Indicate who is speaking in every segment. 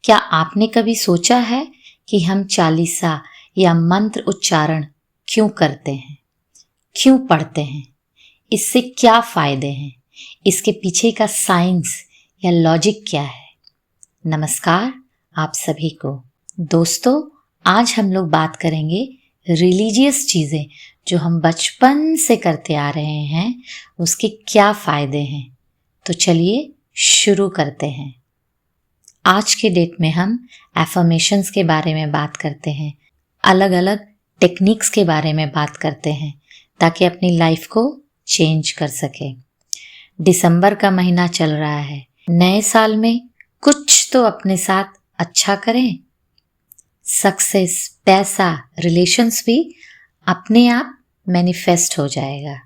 Speaker 1: क्या आपने कभी सोचा है कि हम चालीसा या मंत्र उच्चारण क्यों करते हैं, क्यों पढ़ते हैं, इससे क्या फायदे हैं, इसके पीछे का साइंस या लॉजिक क्या है? नमस्कार आप सभी को। दोस्तों, आज हम लोग बात करेंगे रिलीजियस चीज़ें जो हम बचपन से करते आ रहे हैं, उसके क्या फ़ायदे हैं। तो चलिए शुरू करते हैं। आज के डेट में हम एफर्मेशंस के बारे में बात करते हैं, अलग अलग टेक्निक्स के बारे में बात करते हैं ताकि अपनी लाइफ को चेंज कर सके। दिसंबर का महीना चल रहा है, नए साल में कुछ तो अपने साथ अच्छा करें। सक्सेस, पैसा, रिलेशंस भी अपने आप मैनिफेस्ट हो जाएगा।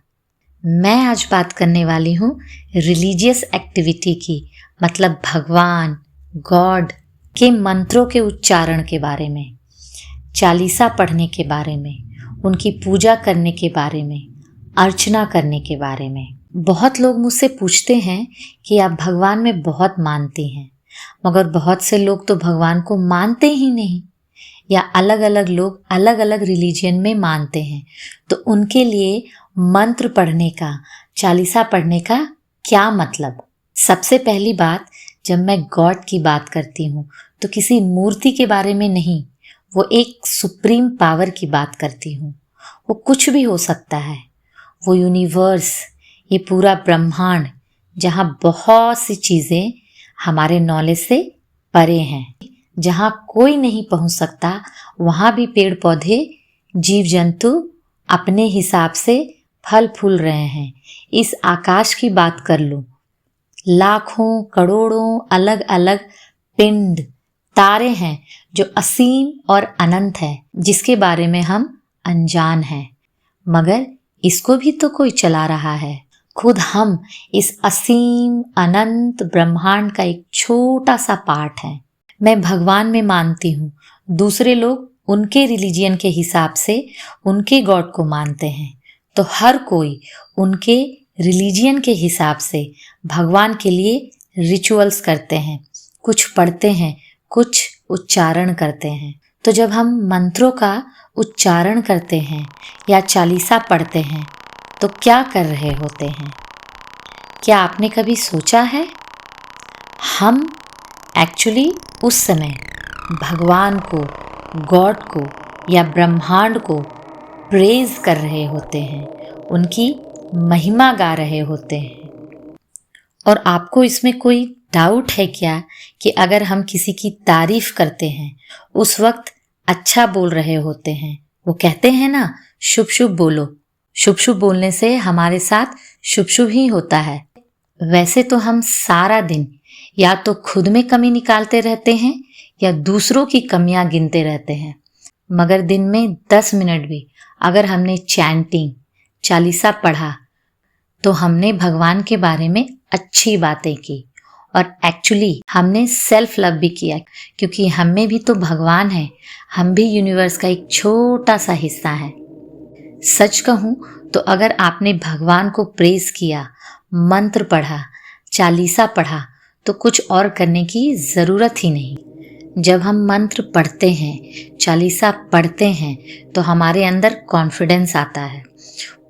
Speaker 1: मैं आज बात करने वाली हूँ रिलीजियस एक्टिविटी की, मतलब भगवान, गॉड के मंत्रों के उच्चारण के बारे में, चालीसा पढ़ने के बारे में, उनकी पूजा करने के बारे में, अर्चना करने के बारे में। बहुत लोग मुझसे पूछते हैं कि आप भगवान में बहुत मानती हैं, मगर बहुत से लोग तो भगवान को मानते ही नहीं, या अलग अलग लोग अलग अलग रिलीजन में मानते हैं। तो उनके लिए मंत्र पढ़ने का, चालीसा पढ़ने का क्या मतलब? सबसे पहली बात, जब मैं गॉड की बात करती हूँ तो किसी मूर्ति के बारे में नहीं, वो एक सुप्रीम पावर की बात करती हूँ। वो कुछ भी हो सकता है, वो यूनिवर्स, ये पूरा ब्रह्मांड जहाँ बहुत सी चीज़ें हमारे नॉलेज से परे हैं, जहाँ कोई नहीं पहुँच सकता, वहाँ भी पेड़ पौधे, जीव जंतु अपने हिसाब से फल फूल रहे हैं। इस आकाश की बात कर लो, लाखों करोड़ों अलग अलग पिंड, तारे हैं जो असीम और अनंत है, जिसके बारे में हम अनजान हैं, मगर इसको भी तो कोई चला रहा है। खुद हम इस असीम अनंत ब्रह्मांड का एक छोटा सा पार्ट है। मैं भगवान में मानती हूँ, दूसरे लोग उनके रिलीजियन के हिसाब से उनके गॉड को मानते हैं। तो हर कोई उनके रिलीजियन के हिसाब से भगवान के लिए रिचुअल्स करते हैं, कुछ पढ़ते हैं, कुछ उच्चारण करते हैं। तो जब हम मंत्रों का उच्चारण करते हैं या चालीसा पढ़ते हैं तो क्या कर रहे होते हैं? क्या आपने कभी सोचा है? हम एक्चुअली उस समय भगवान को, गॉड को या ब्रह्मांड को प्रेज कर रहे होते हैं, उनकी महिमा गा रहे होते हैं। और आपको इसमें कोई डाउट है क्या कि अगर हम किसी की तारीफ करते हैं, उस वक्त अच्छा बोल रहे होते हैं? वो कहते हैं ना, शुभ शुभ बोलो। शुभ शुभ बोलने से हमारे साथ शुभ शुभ ही होता है। वैसे तो हम सारा दिन या तो खुद में कमी निकालते रहते हैं या दूसरों की कमियां गिनते रहते हैं, मगर दिन में 10 मिनट भी अगर हमने चैंटिंग, चालीसा पढ़ा तो हमने भगवान के बारे में अच्छी बातें की, और एक्चुअली हमने सेल्फ लव भी किया, क्योंकि हम में भी तो भगवान है, हम भी यूनिवर्स का एक छोटा सा हिस्सा है। सच कहूँ तो अगर आपने भगवान को प्रेज किया, मंत्र पढ़ा, चालीसा पढ़ा, तो कुछ और करने की ज़रूरत ही नहीं। जब हम मंत्र पढ़ते हैं, चालीसा पढ़ते हैं, तो हमारे अंदर कॉन्फिडेंस आता है,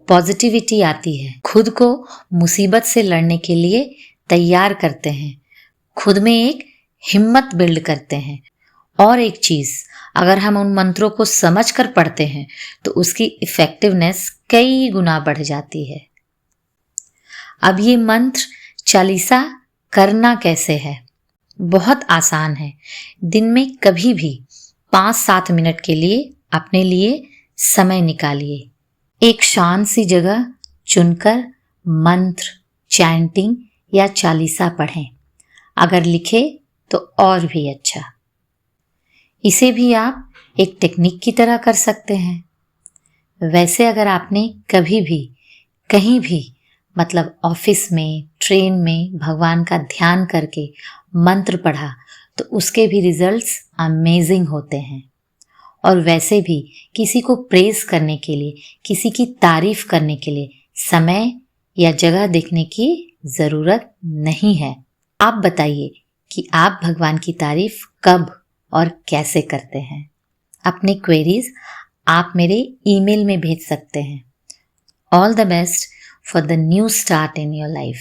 Speaker 1: पॉजिटिविटी आती है, खुद को मुसीबत से लड़ने के लिए तैयार करते हैं, खुद में एक हिम्मत बिल्ड करते हैं। और एक चीज़, अगर हम उन मंत्रों को समझ कर पढ़ते हैं तो उसकी इफ़ेक्टिवनेस कई गुना बढ़ जाती है। अब ये मंत्र चालीसा करना कैसे है? बहुत आसान है। दिन में कभी भी 5-7 मिनट के लिए अपने लिए समय निकालिए। एक शांत सी जगह चुनकर मंत्र, चैंटिंग या चालीसा पढ़ें। अगर लिखे तो और भी अच्छा। इसे भी आप एक टेक्निक की तरह कर सकते हैं। वैसे अगर आपने कभी भी, कहीं भी, मतलब ऑफिस में, ट्रेन में भगवान का ध्यान करके मंत्र पढ़ा तो उसके भी रिजल्ट्स अमेजिंग होते हैं। और वैसे भी किसी को प्रेज करने के लिए, किसी की तारीफ करने के लिए समय या जगह देखने की ज़रूरत नहीं है। आप बताइए, कि आप भगवान की तारीफ कब और कैसे करते हैं। अपने क्वेरीज आप मेरे ईमेल में भेज सकते हैं। All the best for the new start in your life.